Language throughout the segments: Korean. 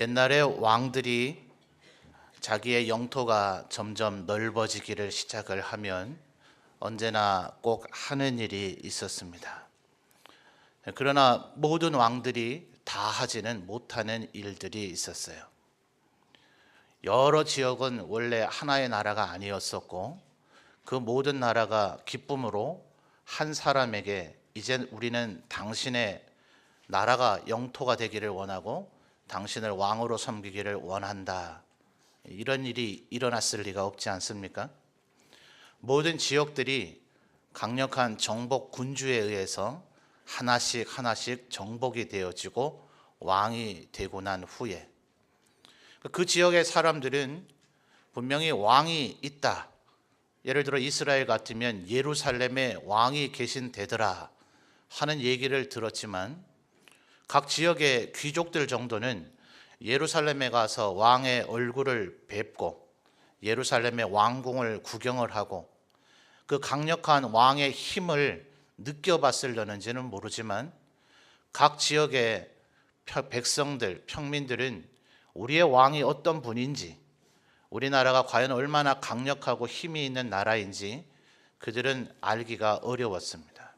옛날에 왕들이 자기의 영토가 점점 넓어지기를 시작을 하면 언제나 꼭 하는 일이 있었습니다. 그러나 모든 왕들이 다 하지는 못하는 일들이 있었어요. 여러 지역은 원래 하나의 나라가 아니었었고 그 모든 나라가 기쁨으로 한 사람에게 이제 우리는 당신의 나라가 영토가 되기를 원하고 당신을 왕으로 섬기기를 원한다. 이런 일이 일어났을 리가 없지 않습니까? 모든 지역들이 강력한 정복 군주에 의해서 하나씩 정복이 되어지고 왕이 되고 난 후에 그 지역의 사람들은 분명히 왕이 있다. 예를 들어 이스라엘 같으면 예루살렘에 왕이 계신 데더라 하는 얘기를 들었지만 각 지역의 귀족들 정도는 예루살렘에 가서 왕의 얼굴을 뵙고 예루살렘의 왕궁을 구경을 하고 그 강력한 왕의 힘을 느껴봤으려는지는 모르지만 각 지역의 백성들, 평민들은 우리의 왕이 어떤 분인지 우리나라가 과연 얼마나 강력하고 힘이 있는 나라인지 그들은 알기가 어려웠습니다.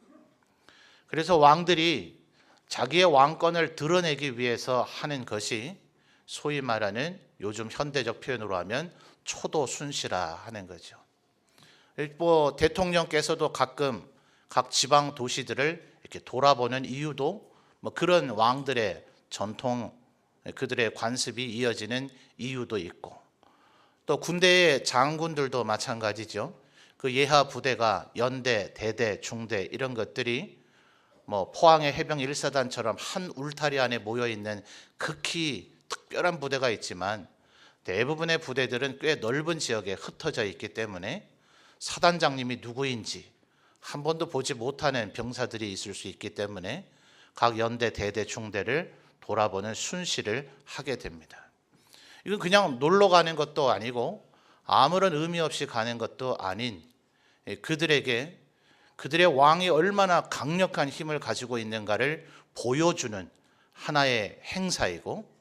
그래서 왕들이 자기의 왕권을 드러내기 위해서 하는 것이 소위 말하는 요즘 현대적 표현으로 하면 초도순시라 하는 거죠. 대통령께서도 가끔 각 지방 도시들을 이렇게 돌아보는 이유도 그런 왕들의 전통, 그들의 관습이 이어지는 이유도 있고 또 군대의 장군들도 마찬가지죠. 그 예하 부대가 연대, 대대, 중대 이런 것들이 포항의 해병 1사단처럼 한 울타리 안에 모여 있는 극히 특별한 부대가 있지만 대부분의 부대들은 꽤 넓은 지역에 흩어져 있기 때문에 사단장님이 누구인지 한 번도 보지 못하는 병사들이 있을 수 있기 때문에 각 연대, 대대, 중대를 돌아보는 순시를 하게 됩니다. 이건 그냥 놀러 가는 것도 아니고 아무런 의미 없이 가는 것도 아닌 그들에게 그들의 왕이 얼마나 강력한 힘을 가지고 있는가를 보여주는 하나의 행사이고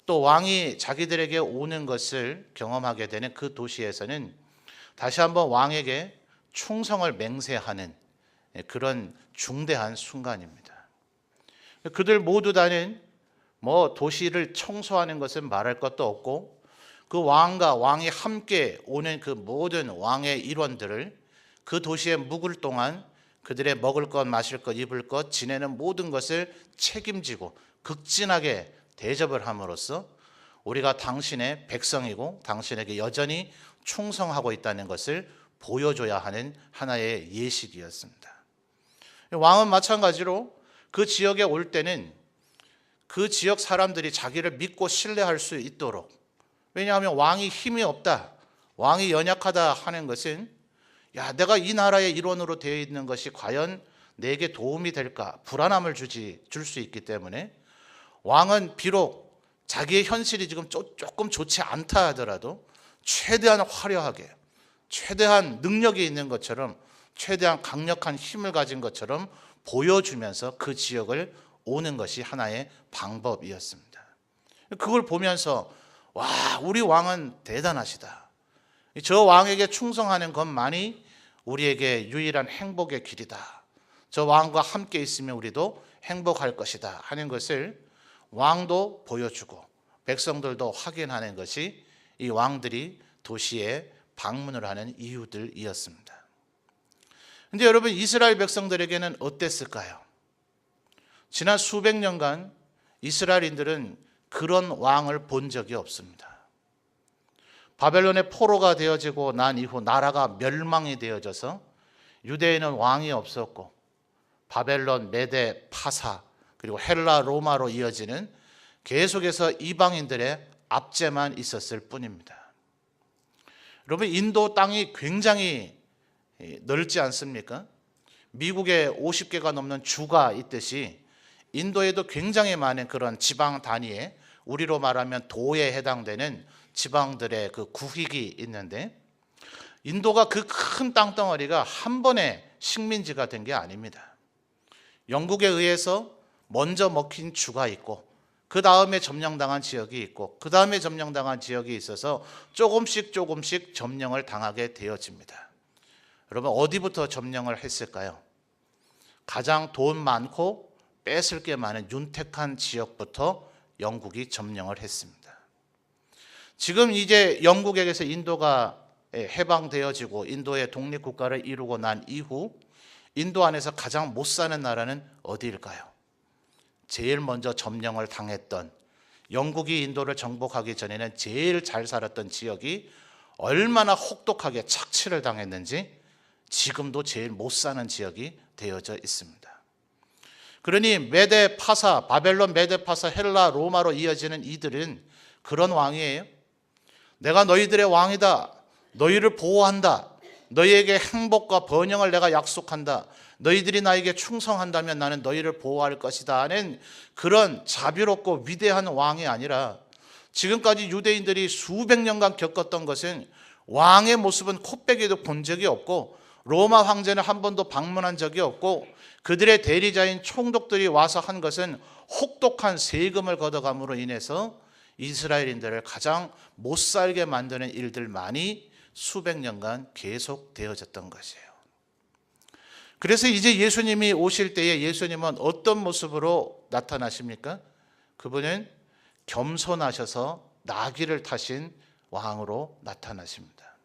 또 왕이 자기들에게 오는 것을 경험하게 되는 그 도시에서는 다시 한번 왕에게 충성을 맹세하는 그런 중대한 순간입니다. 그들 모두 다는 도시를 청소하는 것은 말할 것도 없고 그 왕과 왕이 함께 오는 그 모든 왕의 일원들을 그 도시에 묵을 동안 그들의 먹을 것, 마실 것, 입을 것, 지내는 모든 것을 책임지고 극진하게 대접을 함으로써 우리가 당신의 백성이고 당신에게 여전히 충성하고 있다는 것을 보여줘야 하는 하나의 예식이었습니다. 왕은 마찬가지로 그 지역에 올 때는 그 지역 사람들이 자기를 믿고 신뢰할 수 있도록, 왜냐하면 왕이 힘이 없다, 왕이 연약하다 하는 것은 내가 이 나라의 일원으로 되어 있는 것이 과연 내게 도움이 될까 불안함을 줄 수 있기 때문에 왕은 비록 자기의 현실이 지금 조금 좋지 않다 하더라도 최대한 화려하게, 최대한 능력이 있는 것처럼, 최대한 강력한 힘을 가진 것처럼 보여주면서 그 지역을 오는 것이 하나의 방법이었습니다. 그걸 보면서 우리 왕은 대단하시다. 저 왕에게 충성하는 것만이 우리에게 유일한 행복의 길이다. 저 왕과 함께 있으면 우리도 행복할 것이다 하는 것을 왕도 보여주고 백성들도 확인하는 것이 이 왕들이 도시에 방문을 하는 이유들이었습니다. 그런데 여러분, 이스라엘 백성들에게는 어땠을까요? 지난 수백 년간 이스라엘인들은 그런 왕을 본 적이 없습니다. 바벨론의 포로가 되어지고 난 이후 나라가 멸망이 되어져서 유대에는 왕이 없었고 바벨론, 메데, 파사 그리고 헬라, 로마로 이어지는 계속해서 이방인들의 압제만 있었을 뿐입니다. 여러분, 인도 땅이 굉장히 넓지 않습니까? 미국에 50개가 넘는 주가 있듯이 인도에도 굉장히 많은 그런 지방 단위의 우리로 말하면 도에 해당되는 지방들의 그 구획이 있는데 인도가 그 큰 땅덩어리가 한 번에 식민지가 된 게 아닙니다. 영국에 의해서 먼저 먹힌 주가 있고 그 다음에 점령당한 지역이 있고 그 다음에 점령당한 지역이 있어서 조금씩 점령을 당하게 되어집니다. 여러분 어디부터 점령을 했을까요? 가장 돈 많고 뺏을 게 많은 윤택한 지역부터 영국이 점령을 했습니다. 지금 이제 영국에게서 인도가 해방되어지고 인도의 독립국가를 이루고 난 이후 인도 안에서 가장 못 사는 나라는 어디일까요? 제일 먼저 점령을 당했던, 영국이 인도를 정복하기 전에는 제일 잘 살았던 지역이 얼마나 혹독하게 착취를 당했는지 지금도 제일 못 사는 지역이 되어져 있습니다. 그러니 메데 파사, 바벨론, 메데 파사, 헬라, 로마로 이어지는 이들은 그런 왕이에요. 내가 너희들의 왕이다. 너희를 보호한다. 너희에게 행복과 번영을 내가 약속한다. 너희들이 나에게 충성한다면 나는 너희를 보호할 것이다 하는 그런 자비롭고 위대한 왕이 아니라 지금까지 유대인들이 수백 년간 겪었던 것은 왕의 모습은 코빼기도 본 적이 없고 로마 황제는 한 번도 방문한 적이 없고 그들의 대리자인 총독들이 와서 한 것은 혹독한 세금을 걷어감으로 인해서 이스라엘인들을 가장 못 살게 만드는 일들만이 수백 년간 계속 되어졌던 것이에요. 그래서 이제 예수님이 오실 때에 예수님은 어떤 모습으로 나타나십니까? 그분은 겸손하셔서 나귀를 타신 왕으로 나타나십니다.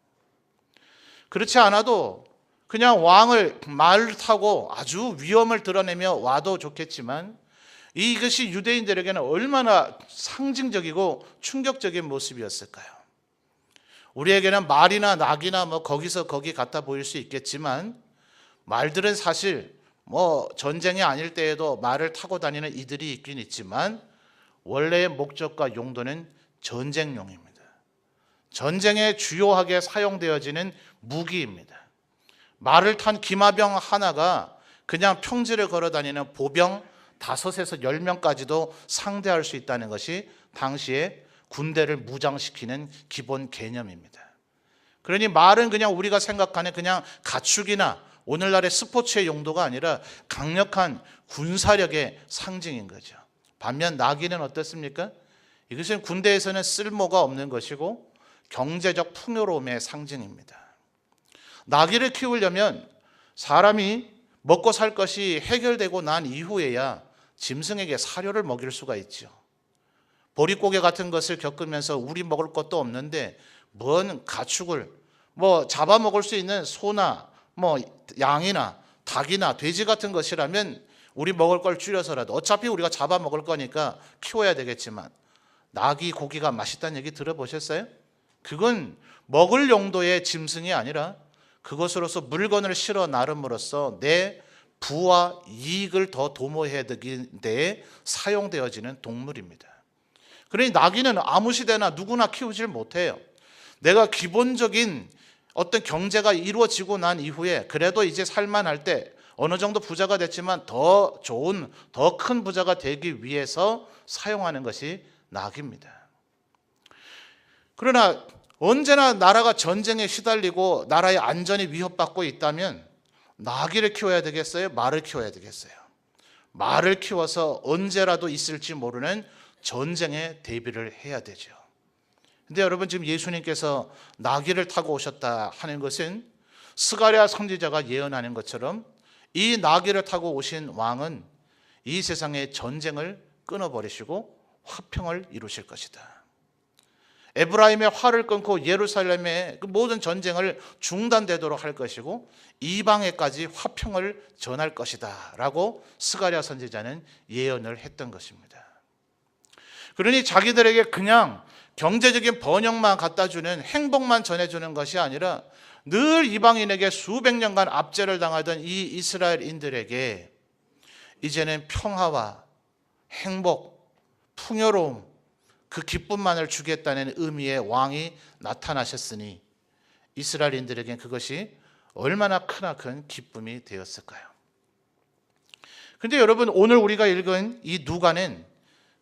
그렇지 않아도 그냥 왕을 말 타고 아주 위엄을 드러내며 와도 좋겠지만 이것이 유대인들에게는 얼마나 상징적이고 충격적인 모습이었을까요? 우리에게는 말이나 낙이나 거기서 거기 같아 보일 수 있겠지만 말들은 사실 전쟁이 아닐 때에도 말을 타고 다니는 이들이 있긴 있지만 원래의 목적과 용도는 전쟁용입니다. 전쟁에 주요하게 사용되어지는 무기입니다. 말을 탄 기마병 하나가 그냥 평지를 걸어 다니는 보병 5에서 10명까지도 상대할 수 있다는 것이 당시에 군대를 무장시키는 기본 개념입니다. 그러니 말은 그냥 우리가 생각하는 그냥 가축이나 오늘날의 스포츠의 용도가 아니라 강력한 군사력의 상징인 거죠. 반면 나귀는 어떻습니까? 이것은 군대에서는 쓸모가 없는 것이고 경제적 풍요로움의 상징입니다. 나귀를 키우려면 사람이 먹고 살 것이 해결되고 난 이후에야 짐승에게 사료를 먹일 수가 있죠. 보릿고개 같은 것을 겪으면서 우리 먹을 것도 없는데 뭔 가축을 잡아먹을 수 있는 소나 양이나 닭이나 돼지 같은 것이라면 우리 먹을 걸 줄여서라도 어차피 우리가 잡아먹을 거니까 키워야 되겠지만 나귀 고기가 맛있다는 얘기 들어보셨어요? 그건 먹을 용도의 짐승이 아니라 그것으로서 물건을 실어 나름으로써 내 부와 이익을 더 도모해야 되기 때문에 사용되어지는 동물입니다. 그러니 나귀는 아무 시대나 누구나 키우질 못해요. 내가 기본적인 어떤 경제가 이루어지고 난 이후에 그래도 이제 살만할 때 어느 정도 부자가 됐지만 더 좋은, 더 큰 부자가 되기 위해서 사용하는 것이 나귀입니다. 그러나 언제나 나라가 전쟁에 시달리고 나라의 안전이 위협받고 있다면 나귀를 키워야 되겠어요? 말을 키워야 되겠어요? 말을 키워서 언제라도 있을지 모르는 전쟁에 대비를 해야 되죠. 근데 여러분 지금 예수님께서 나귀를 타고 오셨다 하는 것은 스가랴 선지자가 예언하는 것처럼 이 나귀를 타고 오신 왕은 이 세상의 전쟁을 끊어버리시고 화평을 이루실 것이다. 에브라임의 화를 끊고 예루살렘의 그 모든 전쟁을 중단되도록 할 것이고 이방에까지 화평을 전할 것이다 라고 스가랴 선지자는 예언을 했던 것입니다. 그러니 자기들에게 그냥 경제적인 번영만 갖다주는 행복만 전해주는 것이 아니라 늘 이방인에게 수백 년간 압제를 당하던 이 이스라엘인들에게 이제는 평화와 행복, 풍요로움, 그 기쁨만을 주겠다는 의미의 왕이 나타나셨으니 이스라엘인들에겐 그것이 얼마나 크나큰 기쁨이 되었을까요? 그런데 여러분 오늘 우리가 읽은 이 누가는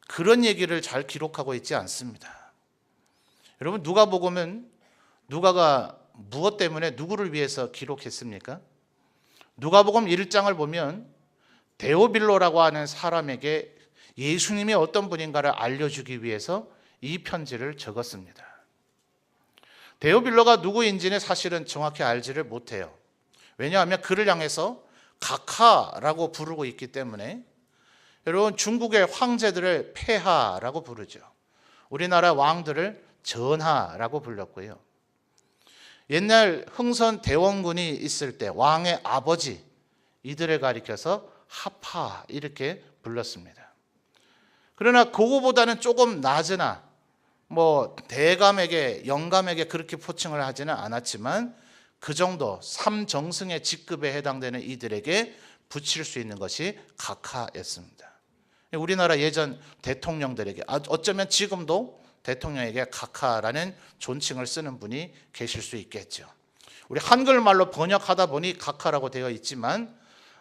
그런 얘기를 잘 기록하고 있지 않습니다. 여러분 누가복음은 누가가 무엇 때문에 누구를 위해서 기록했습니까? 누가복음 1장을 보면 데오빌로라고 하는 사람에게 예수님이 어떤 분인가를 알려주기 위해서 이 편지를 적었습니다. 데오빌로가 누구인지는 사실은 정확히 알지를 못해요. 왜냐하면 그를 향해서 각하라고 부르고 있기 때문에. 여러분, 중국의 황제들을 폐하라고 부르죠. 우리나라 왕들을 전하라고 불렀고요. 옛날 흥선 대원군이 있을 때 왕의 아버지 이들을 가리켜서 하파 이렇게 불렀습니다. 그러나 그거보다는 조금 낮으나 대감에게 영감에게 그렇게 호칭을 하지는 않았지만 그 정도 삼정승의 직급에 해당되는 이들에게 붙일 수 있는 것이 각하였습니다. 우리나라 예전 대통령들에게, 어쩌면 지금도 대통령에게 각하라는 존칭을 쓰는 분이 계실 수 있겠죠. 우리 한글말로 번역하다 보니 각하라고 되어 있지만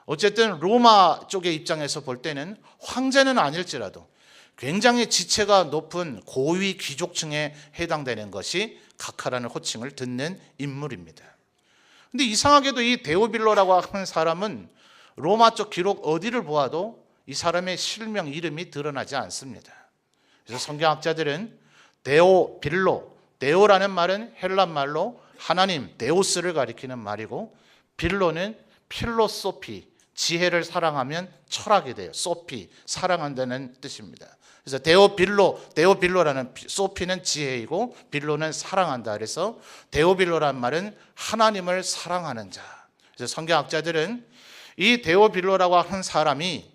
어쨌든 로마 쪽의 입장에서 볼 때는 황제는 아닐지라도 굉장히 지체가 높은 고위 귀족층에 해당되는 것이 각하라는 호칭을 듣는 인물입니다. 근데 이상하게도 이 데오빌로라고 하는 사람은 로마 쪽 기록 어디를 보아도 이 사람의 실명 이름이 드러나지 않습니다. 그래서 성경학자들은 데오빌로, 데오라는 말은 헬란 말로 하나님 데오스를 가리키는 말이고 빌로는 필로소피, 지혜를 사랑하면 철학이 돼요. 소피, 사랑한다는 뜻입니다. 그래서 데오빌로라는 소피는 지혜이고 빌로는 사랑한다. 그래서 데오빌로라는 말은 하나님을 사랑하는 자. 그래서 성경학자들은 이 데오빌로라고 하는 사람이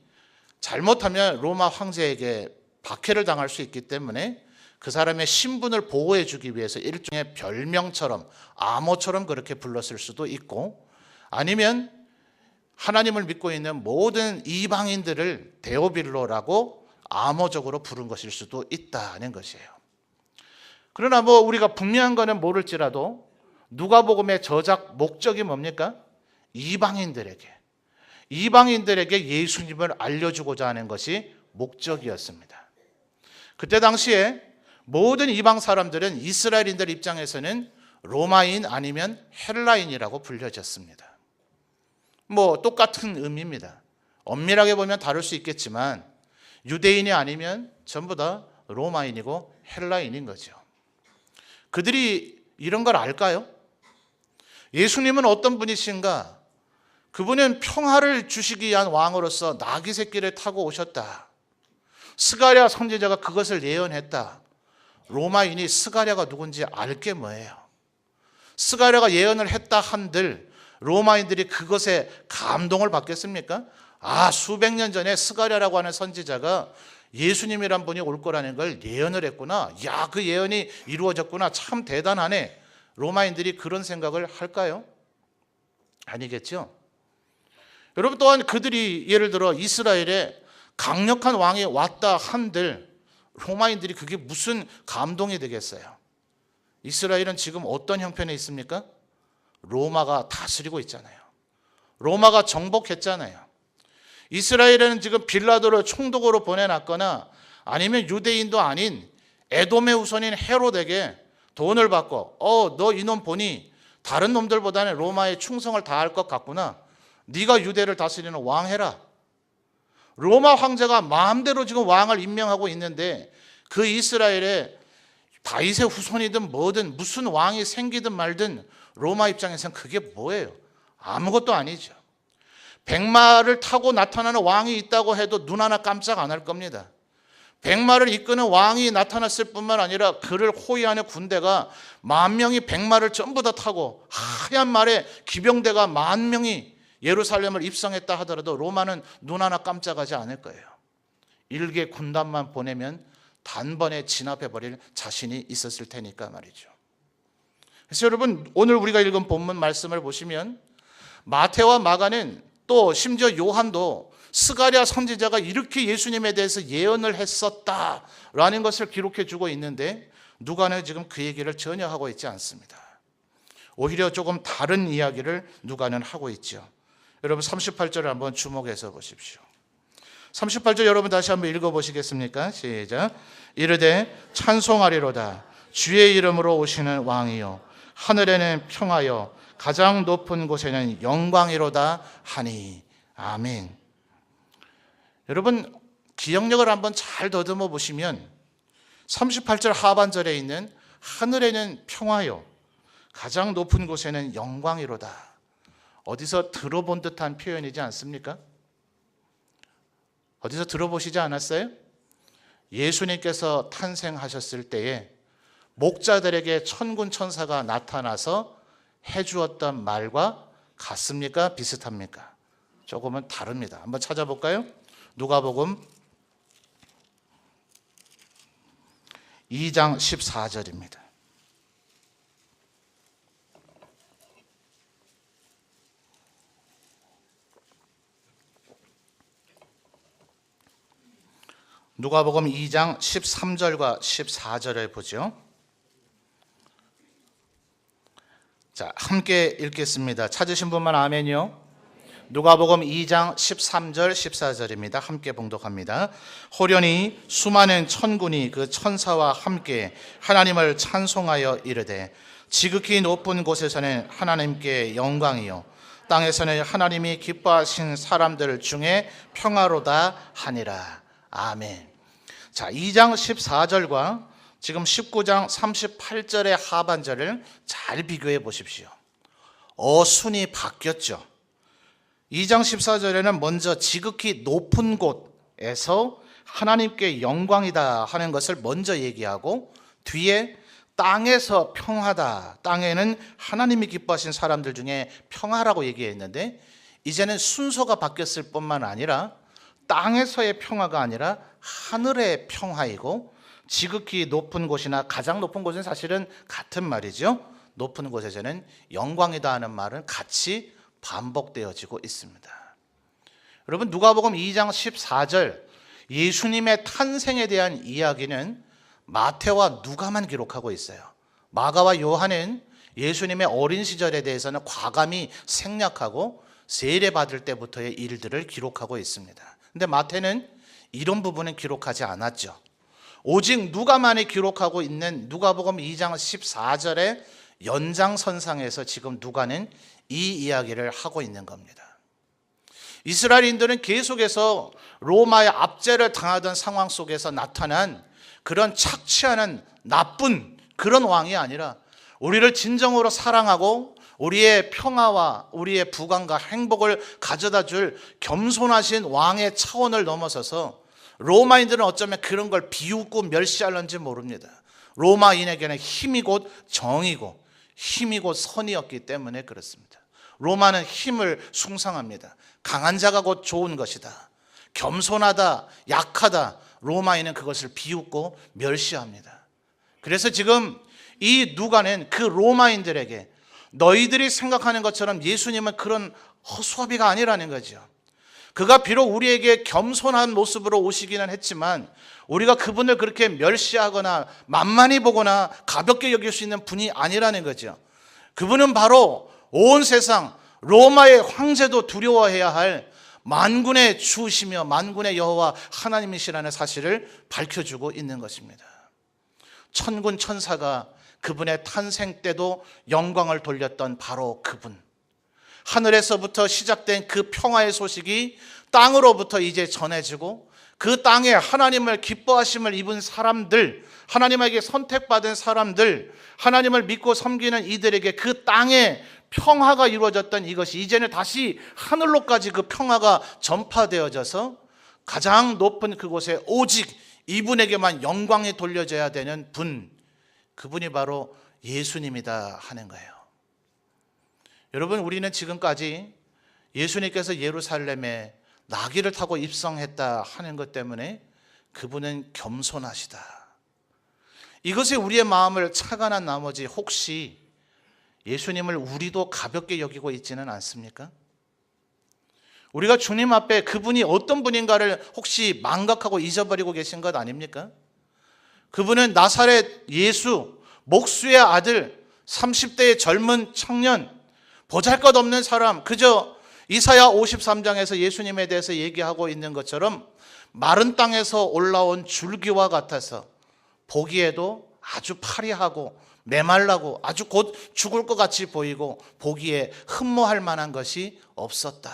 잘못하면 로마 황제에게 박해를 당할 수 있기 때문에 그 사람의 신분을 보호해 주기 위해서 일종의 별명처럼 암호처럼 그렇게 불렀을 수도 있고, 아니면 하나님을 믿고 있는 모든 이방인들을 데오빌로라고 암호적으로 부른 것일 수도 있다는 것이에요. 그러나 우리가 분명한 것은 모를지라도 누가복음의 저작 목적이 뭡니까? 이방인들에게 예수님을 알려주고자 하는 것이 목적이었습니다. 그때 당시에 모든 이방 사람들은 이스라엘인들 입장에서는 로마인 아니면 헬라인이라고 불려졌습니다. 똑같은 의미입니다. 엄밀하게 보면 다를 수 있겠지만 유대인이 아니면 전부 다 로마인이고 헬라인인 거죠. 그들이 이런 걸 알까요? 예수님은 어떤 분이신가? 그분은 평화를 주시기 위한 왕으로서 나귀 새끼를 타고 오셨다. 스가랴 선지자가 그것을 예언했다. 로마인이 스가랴가 누군지 알 게 뭐예요? 스가랴가 예언을 했다 한들 로마인들이 그것에 감동을 받겠습니까? 수백 년 전에 스가랴라고 하는 선지자가 예수님이란 분이 올 거라는 걸 예언을 했구나. 그 예언이 이루어졌구나. 참 대단하네. 로마인들이 그런 생각을 할까요? 아니겠죠. 여러분, 또한 그들이 예를 들어 이스라엘에 강력한 왕이 왔다 한들 로마인들이 그게 무슨 감동이 되겠어요? 이스라엘은 지금 어떤 형편에 있습니까? 로마가 다스리고 있잖아요. 로마가 정복했잖아요. 이스라엘에는 지금 빌라도를 총독으로 보내놨거나 아니면 유대인도 아닌 에돔의 후손인 헤롯에게 돈을 받고 너 이놈 보니 다른 놈들보다는 로마에 충성을 다할 것 같구나. 네가 유대를 다스리는 왕 해라. 로마 황제가 마음대로 지금 왕을 임명하고 있는데 그 이스라엘에 다윗의 후손이든 뭐든 무슨 왕이 생기든 말든 로마 입장에서는 그게 뭐예요? 아무것도 아니죠. 백마를 타고 나타나는 왕이 있다고 해도 눈 하나 깜짝 안 할 겁니다. 백마를 이끄는 왕이 나타났을 뿐만 아니라 그를 호위하는 군대가 10,000명이 백마를 전부 다 타고 하얀 말에 기병대가 10,000명이 예루살렘을 입성했다 하더라도 로마는 눈 하나 깜짝하지 않을 거예요. 일개 군단만 보내면 단번에 진압해버릴 자신이 있었을 테니까 말이죠. 그래서 여러분, 오늘 우리가 읽은 본문 말씀을 보시면 마태와 마가는 또 심지어 요한도 스가랴 선지자가 이렇게 예수님에 대해서 예언을 했었다라는 것을 기록해 주고 있는데 누가는 지금 그 얘기를 전혀 하고 있지 않습니다. 오히려 조금 다른 이야기를 누가는 하고 있죠. 여러분 38절을 한번 주목해서 보십시오. 38절 여러분 다시 한번 읽어보시겠습니까? 시작. 이르되 찬송하리로다 주의 이름으로 오시는 왕이요 하늘에는 평하여 가장 높은 곳에는 영광이로다 하니. 아멘. 여러분, 기억력을 한번 잘 더듬어 보시면 38절 하반절에 있는 하늘에는 평화요 가장 높은 곳에는 영광이로다. 어디서 들어본 듯한 표현이지 않습니까? 어디서 들어보시지 않았어요? 예수님께서 탄생하셨을 때에 목자들에게 천군 천사가 나타나서 해주었던 말과 같습니까? 비슷합니까? 조금은 다릅니다. 한번 찾아볼까요? 누가복음 2장 14절입니다. 누가복음 2장 13절과 14절을 보죠. 자, 함께 읽겠습니다. 찾으신 분만 아멘요. 누가복음 2장 13절 14절입니다. 함께 봉독합니다. 호련히 수많은 천군이 그 천사와 함께 하나님을 찬송하여 이르되 지극히 높은 곳에서는 하나님께 영광이요 땅에서는 하나님이 기뻐하신 사람들 중에 평화로다 하니라. 아멘. 자, 2장 14절과 지금 19장 38절의 하반절을 잘 비교해 보십시오. 어순이 바뀌었죠. 2장 14절에는 먼저 지극히 높은 곳에서 하나님께 영광이다 하는 것을 먼저 얘기하고, 뒤에 땅에서 평화다, 땅에는 하나님이 기뻐하신 사람들 중에 평화라고 얘기했는데, 이제는 순서가 바뀌었을 뿐만 아니라 땅에서의 평화가 아니라 하늘의 평화이고, 지극히 높은 곳이나 가장 높은 곳은 사실은 같은 말이죠. 높은 곳에서는 영광이다 하는 말은 같이 반복되어지고 있습니다. 여러분, 누가복음 2장 14절 예수님의 탄생에 대한 이야기는 마태와 누가만 기록하고 있어요. 마가와 요한은 예수님의 어린 시절에 대해서는 과감히 생략하고 세례받을 때부터의 일들을 기록하고 있습니다. 근데 마태는 이런 부분은 기록하지 않았죠. 오직 누가만이 기록하고 있는 누가복음 2장 14절의 연장선상에서 지금 누가는 이 이야기를 하고 있는 겁니다. 이스라엘인들은 계속해서 로마의 압제를 당하던 상황 속에서 나타난 그런 착취하는 나쁜 그런 왕이 아니라 우리를 진정으로 사랑하고 우리의 평화와 우리의 부강과 행복을 가져다 줄 겸손하신 왕의 차원을 넘어서서 로마인들은 어쩌면 그런 걸 비웃고 멸시하는지 모릅니다. 로마인에게는 힘이 곧 정이고 힘이 곧 선이었기 때문에 그렇습니다. 로마는 힘을 숭상합니다. 강한 자가 곧 좋은 것이다. 겸손하다, 약하다, 로마인은 그것을 비웃고 멸시합니다. 그래서 지금 이 누가는 그 로마인들에게 너희들이 생각하는 것처럼 예수님은 그런 허수아비가 아니라는 거죠. 그가 비록 우리에게 겸손한 모습으로 오시기는 했지만 우리가 그분을 그렇게 멸시하거나 만만히 보거나 가볍게 여길 수 있는 분이 아니라는 거죠. 그분은 바로 온 세상 로마의 황제도 두려워해야 할 만군의 주시며 만군의 여호와 하나님이시라는 사실을 밝혀주고 있는 것입니다. 천군 천사가 그분의 탄생 때도 영광을 돌렸던 바로 그분, 하늘에서부터 시작된 그 평화의 소식이 땅으로부터 이제 전해지고 그 땅에 하나님을 기뻐하심을 입은 사람들, 하나님에게 선택받은 사람들, 하나님을 믿고 섬기는 이들에게 그 땅에 평화가 이루어졌던 이것이 이제는 다시 하늘로까지 그 평화가 전파되어져서 가장 높은 그곳에 오직 이분에게만 영광이 돌려져야 되는 분, 그분이 바로 예수님이다 하는 거예요. 여러분, 우리는 지금까지 예수님께서 예루살렘에 나귀를 타고 입성했다 하는 것 때문에 그분은 겸손하시다, 이것에 우리의 마음을 착안한 나머지 혹시 예수님을 우리도 가볍게 여기고 있지는 않습니까? 우리가 주님 앞에 그분이 어떤 분인가를 혹시 망각하고 잊어버리고 계신 것 아닙니까? 그분은 나사렛 예수, 목수의 아들, 30대의 젊은 청년, 보잘것없는 사람, 그저 이사야 53장에서 예수님에 대해서 얘기하고 있는 것처럼 마른 땅에서 올라온 줄기와 같아서 보기에도 아주 파리하고 메말라고 아주 곧 죽을 것 같이 보이고 보기에 흠모할 만한 것이 없었다.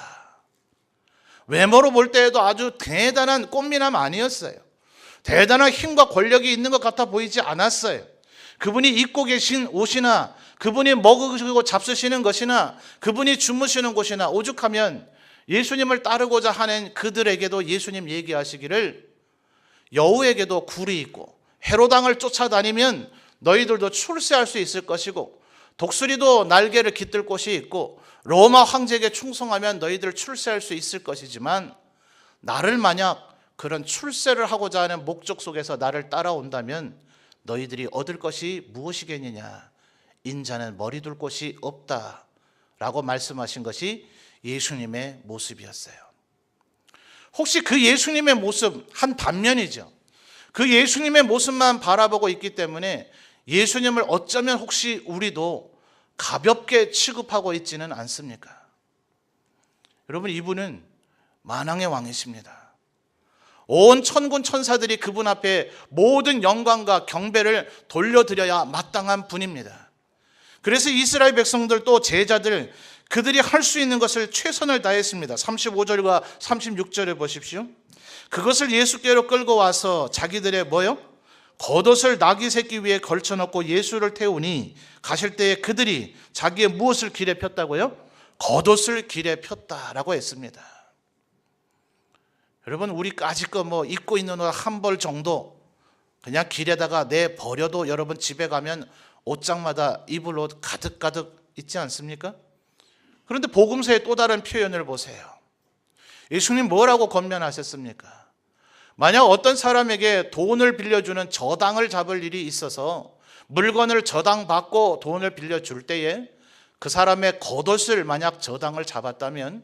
외모로 볼 때에도 아주 대단한 꽃미남 아니었어요. 대단한 힘과 권력이 있는 것 같아 보이지 않았어요. 그분이 입고 계신 옷이나 그분이 먹으시고 잡수시는 것이나 그분이 주무시는 곳이나 오죽하면 예수님을 따르고자 하는 그들에게도 예수님 얘기하시기를 여우에게도 굴이 있고 헤로당을 쫓아다니면 너희들도 출세할 수 있을 것이고 독수리도 날개를 깃들 곳이 있고 로마 황제에게 충성하면 너희들 출세할 수 있을 것이지만 나를 만약 그런 출세를 하고자 하는 목적 속에서 나를 따라온다면 너희들이 얻을 것이 무엇이겠느냐. 인자는 머리 둘 곳이 없다 라고 말씀하신 것이 예수님의 모습이었어요. 혹시 그 예수님의 모습 한 단면이죠. 그 예수님의 모습만 바라보고 있기 때문에 예수님을 어쩌면 혹시 우리도 가볍게 취급하고 있지는 않습니까? 여러분, 이분은 만왕의 왕이십니다. 온 천군 천사들이 그분 앞에 모든 영광과 경배를 돌려드려야 마땅한 분입니다. 그래서 이스라엘 백성들도 제자들 그들이 할 수 있는 것을 최선을 다했습니다. 35절과 36절에 보십시오. 그것을 예수께로 끌고 와서 자기들의 겉옷을 나귀 새끼 위에 걸쳐놓고 예수를 태우니 가실 때에 그들이 자기의 무엇을 길에 폈다고요? 겉옷을 길에 폈다라고 했습니다. 여러분, 우리 까짓거 입고 있는 옷 한 벌 정도 그냥 길에다가 내버려도 여러분 집에 가면 옷장마다 입을 옷 가득가득 있지 않습니까? 그런데 복음서의 또 다른 표현을 보세요. 예수님 뭐라고 권면하셨습니까? 만약 어떤 사람에게 돈을 빌려주는 저당을 잡을 일이 있어서 물건을 저당받고 돈을 빌려줄 때에 그 사람의 겉옷을 만약 저당을 잡았다면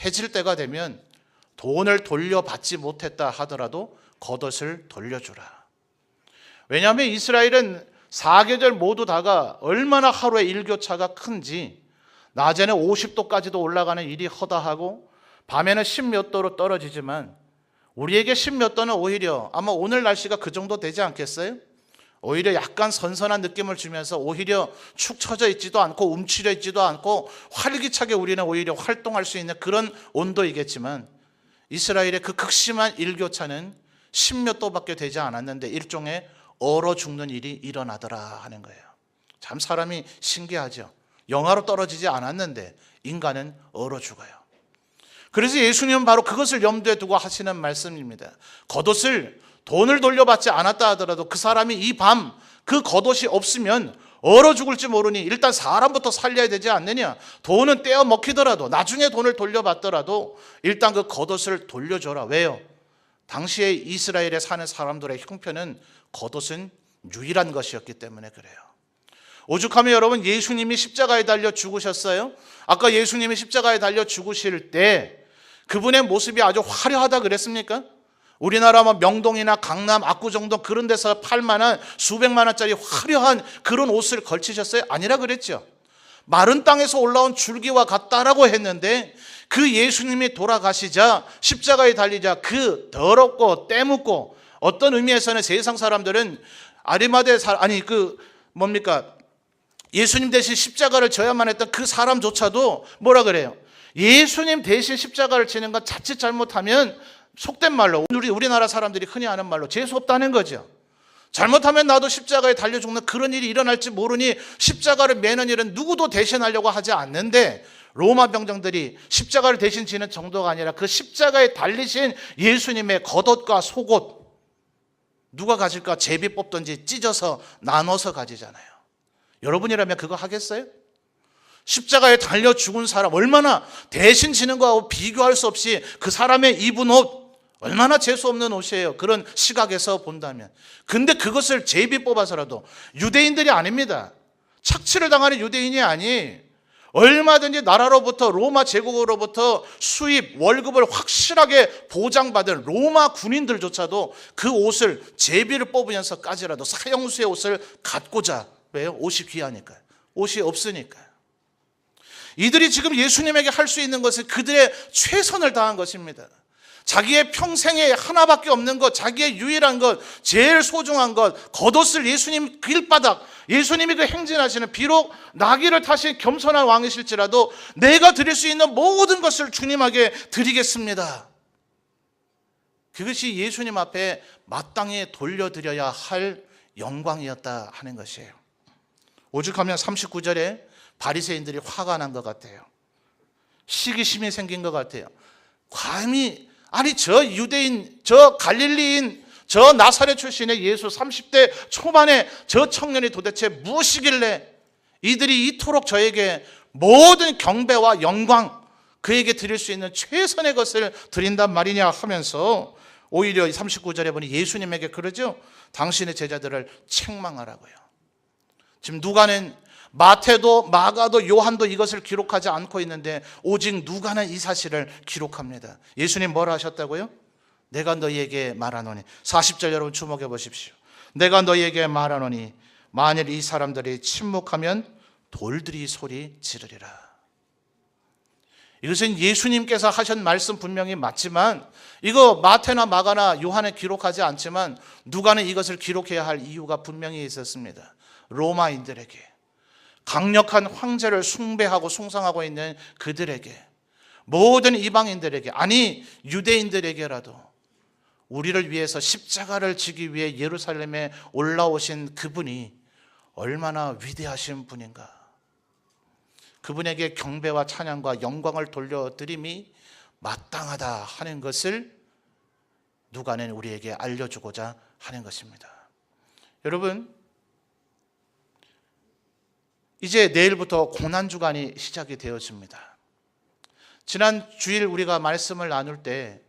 해질 때가 되면 돈을 돌려받지 못했다 하더라도 겉옷을 돌려주라. 왜냐하면 이스라엘은 4계절 모두 다가 얼마나 하루의 일교차가 큰지 낮에는 50도까지도 올라가는 일이 허다하고 밤에는 10몇 도로 떨어지지만 우리에게 10몇 도는 오히려 아마 오늘 날씨가 그 정도 되지 않겠어요? 오히려 약간 선선한 느낌을 주면서 오히려 축 처져 있지도 않고 움츠려 있지도 않고 활기차게 우리는 오히려 활동할 수 있는 그런 온도이겠지만 이스라엘의 그 극심한 일교차는 10몇 도밖에 되지 않았는데 일종의 얼어 죽는 일이 일어나더라 하는 거예요. 참 사람이 신기하죠. 영하로 떨어지지 않았는데 인간은 얼어 죽어요. 그래서 예수님은 바로 그것을 염두에 두고 하시는 말씀입니다. 겉옷을 돈을 돌려받지 않았다 하더라도 그 사람이 이 밤 그 겉옷이 없으면 얼어 죽을지 모르니 일단 사람부터 살려야 되지 않느냐. 돈은 떼어 먹히더라도 나중에 돈을 돌려받더라도 일단 그 겉옷을 돌려줘라. 왜요? 당시에 이스라엘에 사는 사람들의 형편은 겉옷은 유일한 것이었기 때문에 그래요. 오죽하면 여러분 예수님이 십자가에 달려 죽으셨어요. 아까 예수님이 십자가에 달려 죽으실 때 그분의 모습이 아주 화려하다 그랬습니까? 우리나라 명동이나 강남, 압구정동 그런 데서 팔만한 수백만 원짜리 화려한 그런 옷을 걸치셨어요? 아니라 그랬죠. 마른 땅에서 올라온 줄기와 같다라고 했는데 그 예수님이 돌아가시자 십자가에 달리자 그 더럽고 때묻고 어떤 의미에서는 세상 사람들은 예수님 대신 십자가를 져야만 했던 그 사람조차도 뭐라 그래요? 예수님 대신 십자가를 지는 건 자칫 잘못하면 속된 말로 우리나라 사람들이 흔히 하는 말로 재수 없다는 거죠. 잘못하면 나도 십자가에 달려 죽는 그런 일이 일어날지 모르니 십자가를 매는 일은 누구도 대신하려고 하지 않는데 로마 병정들이 십자가를 대신 지는 정도가 아니라 그 십자가에 달리신 예수님의 겉옷과 속옷 누가 가질까? 제비 뽑든지 찢어서 나눠서 가지잖아요. 여러분이라면 그거 하겠어요? 십자가에 달려 죽은 사람 얼마나 대신 지는 거하고 비교할 수 없이 그 사람의 입은 옷 얼마나 재수 없는 옷이에요. 그런 시각에서 본다면. 근데 그것을 제비 뽑아서라도 유대인들이 아닙니다. 착취를 당하는 유대인이 아니 얼마든지 나라로부터 로마 제국으로부터 수입 월급을 확실하게 보장받은 로마 군인들조차도 그 옷을 제비를 뽑으면서까지라도 사형수의 옷을 갖고자. 왜요? 옷이 귀하니까요. 옷이 없으니까요. 이들이 지금 예수님에게 할 수 있는 것은 그들의 최선을 다한 것입니다. 자기의 평생에 하나밖에 없는 것, 자기의 유일한 것, 제일 소중한 것, 겉옷을 예수님 길바닥, 예수님이 그 행진하시는, 비록 나귀를 타신 겸손한 왕이실지라도 내가 드릴 수 있는 모든 것을 주님에게 드리겠습니다. 그것이 예수님 앞에 마땅히 돌려드려야 할 영광이었다 하는 것이에요. 오죽하면 39절에 바리새인들이 화가 난 것 같아요. 시기심이 생긴 것 같아요. 감히, 아니 저 유대인, 저 갈릴리인, 저 나사렛 출신의 예수 30대 초반에 저 청년이 도대체 무엇이길래 이들이 이토록 저에게 모든 경배와 영광, 그에게 드릴 수 있는 최선의 것을 드린단 말이냐 하면서 오히려 39절에 보니 예수님에게 그러죠. 당신의 제자들을 책망하라고요. 지금 누가는, 마태도 마가도 요한도 이것을 기록하지 않고 있는데 오직 누가는 이 사실을 기록합니다. 예수님 뭐라 하셨다고요? 내가 너희에게 말하노니, 40절 여러분 주목해 보십시오. 내가 너희에게 말하노니 만일 이 사람들이 침묵하면 돌들이 소리 지르리라. 이것은 예수님께서 하신 말씀 분명히 맞지만, 이거 마태나 마가나 요한은 기록하지 않지만 누가는 이것을 기록해야 할 이유가 분명히 있었습니다. 로마인들에게, 강력한 황제를 숭배하고 숭상하고 있는 그들에게, 모든 이방인들에게, 아니 유대인들에게라도 우리를 위해서 십자가를 지기 위해 예루살렘에 올라오신 그분이 얼마나 위대하신 분인가, 그분에게 경배와 찬양과 영광을 돌려드림이 마땅하다 하는 것을 누가는 우리에게 알려주고자 하는 것입니다. 여러분, 이제 내일부터 고난주간이 시작이 되어집니다. 지난 주일 우리가 말씀을 나눌 때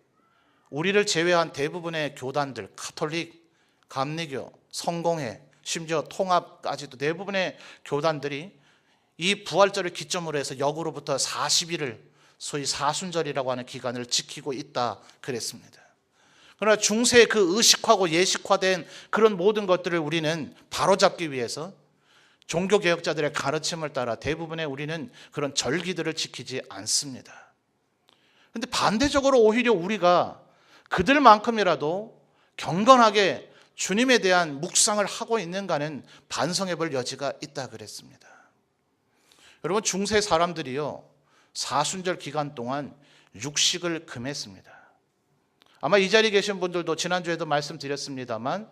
우리를 제외한 대부분의 교단들, 가톨릭, 감리교, 성공회, 심지어 통합까지도 대부분의 교단들이 이 부활절을 기점으로 해서 역으로부터 40일을 소위 사순절이라고 하는 기간을 지키고 있다 그랬습니다. 그러나 중세의 그 의식화고 예식화된 그런 모든 것들을 우리는 바로잡기 위해서 종교개혁자들의 가르침을 따라 대부분의 우리는 그런 절기들을 지키지 않습니다. 그런데 반대적으로 오히려 우리가 그들만큼이라도 경건하게 주님에 대한 묵상을 하고 있는가는 반성해 볼 여지가 있다 그랬습니다. 여러분, 중세 사람들이요, 사순절 기간 동안 육식을 금했습니다. 아마 이 자리에 계신 분들도 지난주에도 말씀드렸습니다만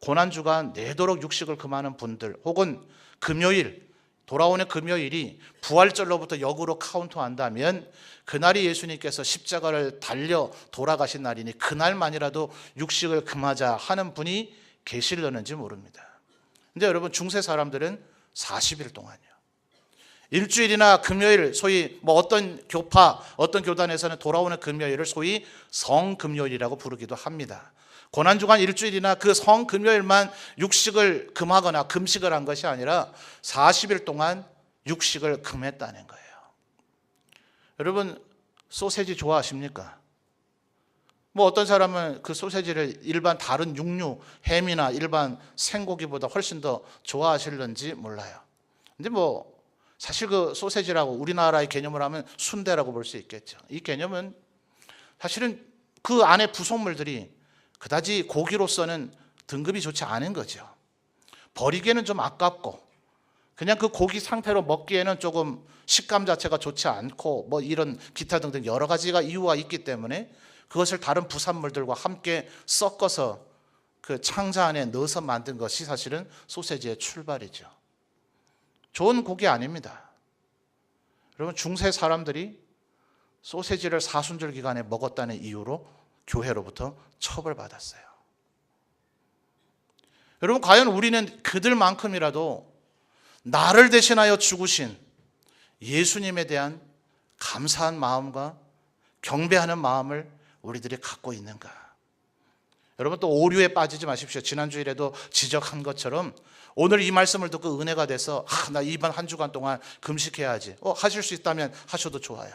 고난주간 내도록 육식을 금하는 분들, 혹은 금요일, 돌아오는 금요일이 부활절로부터 역으로 카운트한다면 그날이 예수님께서 십자가를 달려 돌아가신 날이니 그날만이라도 육식을 금하자 하는 분이 계시려는지 모릅니다. 근데 여러분, 중세 사람들은 40일 동안요, 일주일이나 금요일, 소위 어떤 교파, 어떤 교단에서는 돌아오는 금요일을 소위 성금요일이라고 부르기도 합니다. 고난주간 일주일이나 그 성금요일만 육식을 금하거나 금식을 한 것이 아니라 40일 동안 육식을 금했다는 거예요. 여러분, 소세지 좋아하십니까? 어떤 사람은 그 소세지를 일반 다른 육류, 햄이나 일반 생고기보다 훨씬 더 좋아하실는지 몰라요. 근데 사실 그 소세지라고 우리나라의 개념으로 하면 순대라고 볼 수 있겠죠. 이 개념은 사실은 그 안에 부속물들이 그다지 고기로서는 등급이 좋지 않은 거죠. 버리기에는 좀 아깝고, 그냥 그 고기 상태로 먹기에는 조금 식감 자체가 좋지 않고, 이런 기타 등등 여러 가지가 이유가 있기 때문에 그것을 다른 부산물들과 함께 섞어서 그 창자 안에 넣어서 만든 것이 사실은 소세지의 출발이죠. 좋은 고기 아닙니다. 여러분, 중세 사람들이 소세지를 사순절 기간에 먹었다는 이유로 교회로부터 처벌받았어요. 여러분, 과연 우리는 그들만큼이라도 나를 대신하여 죽으신 예수님에 대한 감사한 마음과 경배하는 마음을 우리들이 갖고 있는가? 여러분, 또 오류에 빠지지 마십시오. 지난주일에도 지적한 것처럼 오늘 이 말씀을 듣고 은혜가 돼서 나 이번 한 주간 동안 금식해야지. 하실 수 있다면 하셔도 좋아요.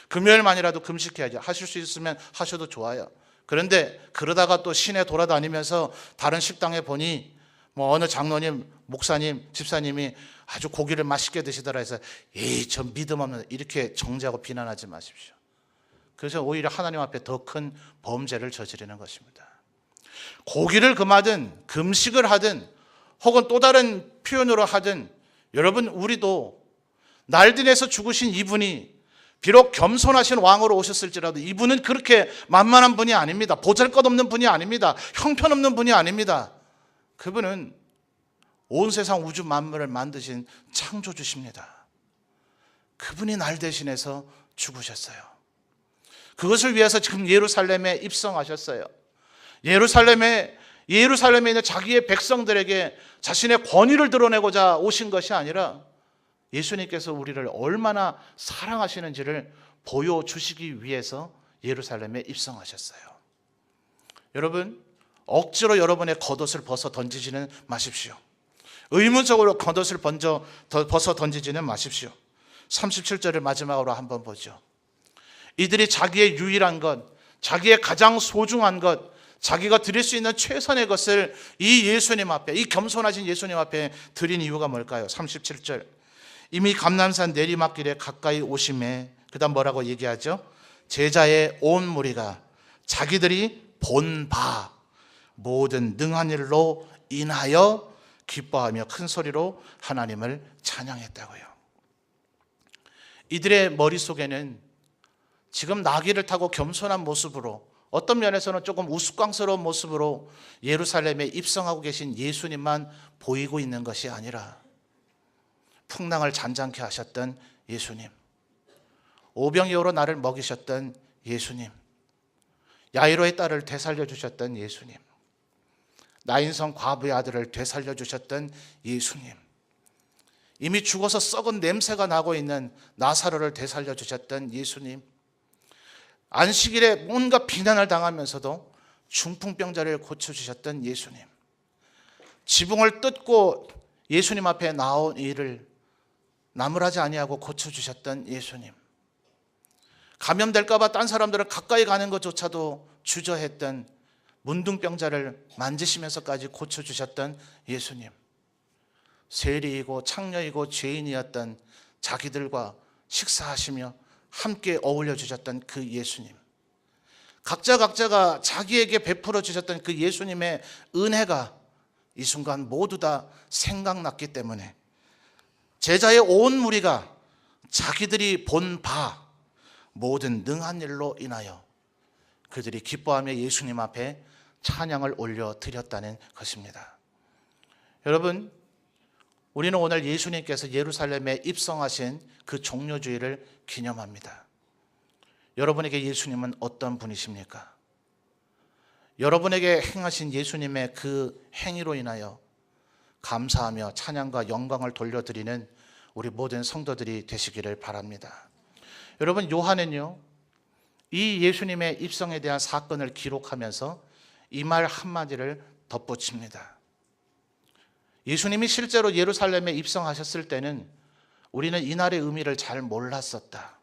금요일만이라도 금식해야지. 하실 수 있으면 하셔도 좋아요. 그런데 그러다가 또 시내 돌아다니면서 다른 식당에 보니 어느 장로님, 목사님, 집사님이 아주 고기를 맛있게 드시더라 해서 저 믿음 없는, 이렇게 정죄하고 비난하지 마십시오. 그래서 오히려 하나님 앞에 더 큰 범죄를 저지르는 것입니다. 고기를 금하든 금식을 하든 혹은 또 다른 표현으로 하든 여러분, 우리도 날든에서 죽으신 이분이 비록 겸손하신 왕으로 오셨을지라도 이분은 그렇게 만만한 분이 아닙니다. 보잘것없는 분이 아닙니다. 형편없는 분이 아닙니다. 그분은 온 세상 우주 만물을 만드신 창조주십니다. 그분이 날 대신해서 죽으셨어요. 그것을 위해서 지금 예루살렘에 입성하셨어요. 예루살렘에 있는 자기의 백성들에게 자신의 권위를 드러내고자 오신 것이 아니라 예수님께서 우리를 얼마나 사랑하시는지를 보여주시기 위해서 예루살렘에 입성하셨어요. 여러분, 억지로 여러분의 겉옷을 벗어 던지지는 마십시오. 의무적으로 겉옷을 벗어 던지지는 마십시오. 37절을 마지막으로 한번 보죠. 이들이 자기의 유일한 것, 자기의 가장 소중한 것, 자기가 드릴 수 있는 최선의 것을 이 예수님 앞에, 이 겸손하신 예수님 앞에 드린 이유가 뭘까요? 37절. 이미 감람산 내리막길에 가까이 오심에, 그 다음 뭐라고 얘기하죠? 제자의 온 무리가 자기들이 본 바 모든 능한 일로 인하여 기뻐하며 큰 소리로 하나님을 찬양했다고요. 이들의 머릿속에는 지금 나귀를 타고 겸손한 모습으로, 어떤 면에서는 조금 우스꽝스러운 모습으로 예루살렘에 입성하고 계신 예수님만 보이고 있는 것이 아니라 풍랑을 잔잔케 하셨던 예수님, 오병이어로 나를 먹이셨던 예수님, 야이로의 딸을 되살려 주셨던 예수님, 나인성 과부의 아들을 되살려 주셨던 예수님, 이미 죽어서 썩은 냄새가 나고 있는 나사로를 되살려 주셨던 예수님, 안식일에 뭔가 비난을 당하면서도 중풍병자를 고쳐주셨던 예수님, 지붕을 뜯고 예수님 앞에 나온 이를 나무라지 아니하고 고쳐주셨던 예수님, 감염될까 봐 딴 사람들은 가까이 가는 것조차도 주저했던 문둥병자를 만지시면서까지 고쳐주셨던 예수님, 세리이고 창녀이고 죄인이었던 자기들과 식사하시며 함께 어울려 주셨던 그 예수님, 각자가 자기에게 베풀어 주셨던 그 예수님의 은혜가 이 순간 모두 다 생각났기 때문에 제자의 온 무리가 자기들이 본 바 모든 능한 일로 인하여 그들이 기뻐하며 예수님 앞에 찬양을 올려 드렸다는 것입니다. 여러분, 우리는 오늘 예수님께서 예루살렘에 입성하신 그 종료주일을 기념합니다. 여러분에게 예수님은 어떤 분이십니까? 여러분에게 행하신 예수님의 그 행위로 인하여 감사하며 찬양과 영광을 돌려드리는 우리 모든 성도들이 되시기를 바랍니다. 여러분, 요한은요, 이 예수님의 입성에 대한 사건을 기록하면서 이 말 한마디를 덧붙입니다. 예수님이 실제로 예루살렘에 입성하셨을 때는 우리는 이날의 의미를 잘 몰랐었다.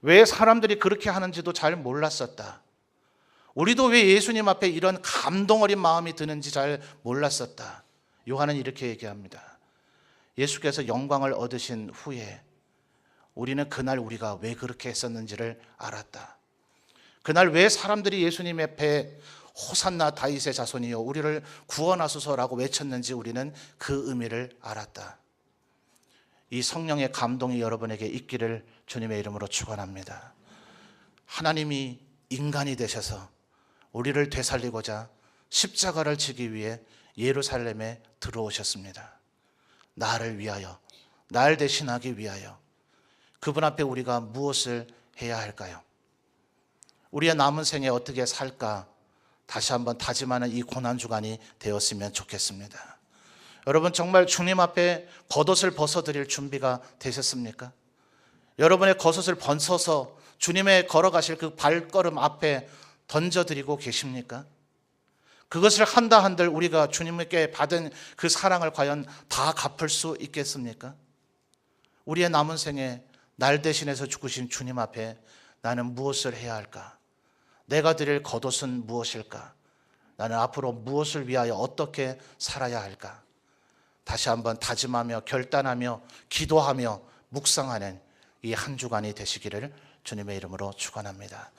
왜 사람들이 그렇게 하는지도 잘 몰랐었다. 우리도 왜 예수님 앞에 이런 감동 어린 마음이 드는지 잘 몰랐었다. 요한은 이렇게 얘기합니다. 예수께서 영광을 얻으신 후에 우리는 그날 우리가 왜 그렇게 했었는지를 알았다. 그날 왜 사람들이 예수님 앞에 호산나 다윗의 자손이여 우리를 구원하소서라고 외쳤는지 우리는 그 의미를 알았다. 이 성령의 감동이 여러분에게 있기를 주님의 이름으로 축원합니다. 하나님이 인간이 되셔서 우리를 되살리고자 십자가를 지기 위해 예루살렘에 들어오셨습니다. 나를 위하여, 날 대신하기 위하여. 그분 앞에 우리가 무엇을 해야 할까요? 우리의 남은 생에 어떻게 살까? 다시 한번 다짐하는 이 고난주간이 되었으면 좋겠습니다. 여러분, 정말 주님 앞에 겉옷을 벗어드릴 준비가 되셨습니까? 여러분의 겉옷을 벗어서 주님의 걸어가실 그 발걸음 앞에 던져드리고 계십니까? 그것을 한다 한들 우리가 주님께 받은 그 사랑을 과연 다 갚을 수 있겠습니까? 우리의 남은 생에 날 대신해서 죽으신 주님 앞에 나는 무엇을 해야 할까? 내가 드릴 겉옷은 무엇일까? 나는 앞으로 무엇을 위하여 어떻게 살아야 할까? 다시 한번 다짐하며 결단하며 기도하며 묵상하는 이 한 주간이 되시기를 주님의 이름으로 축원합니다.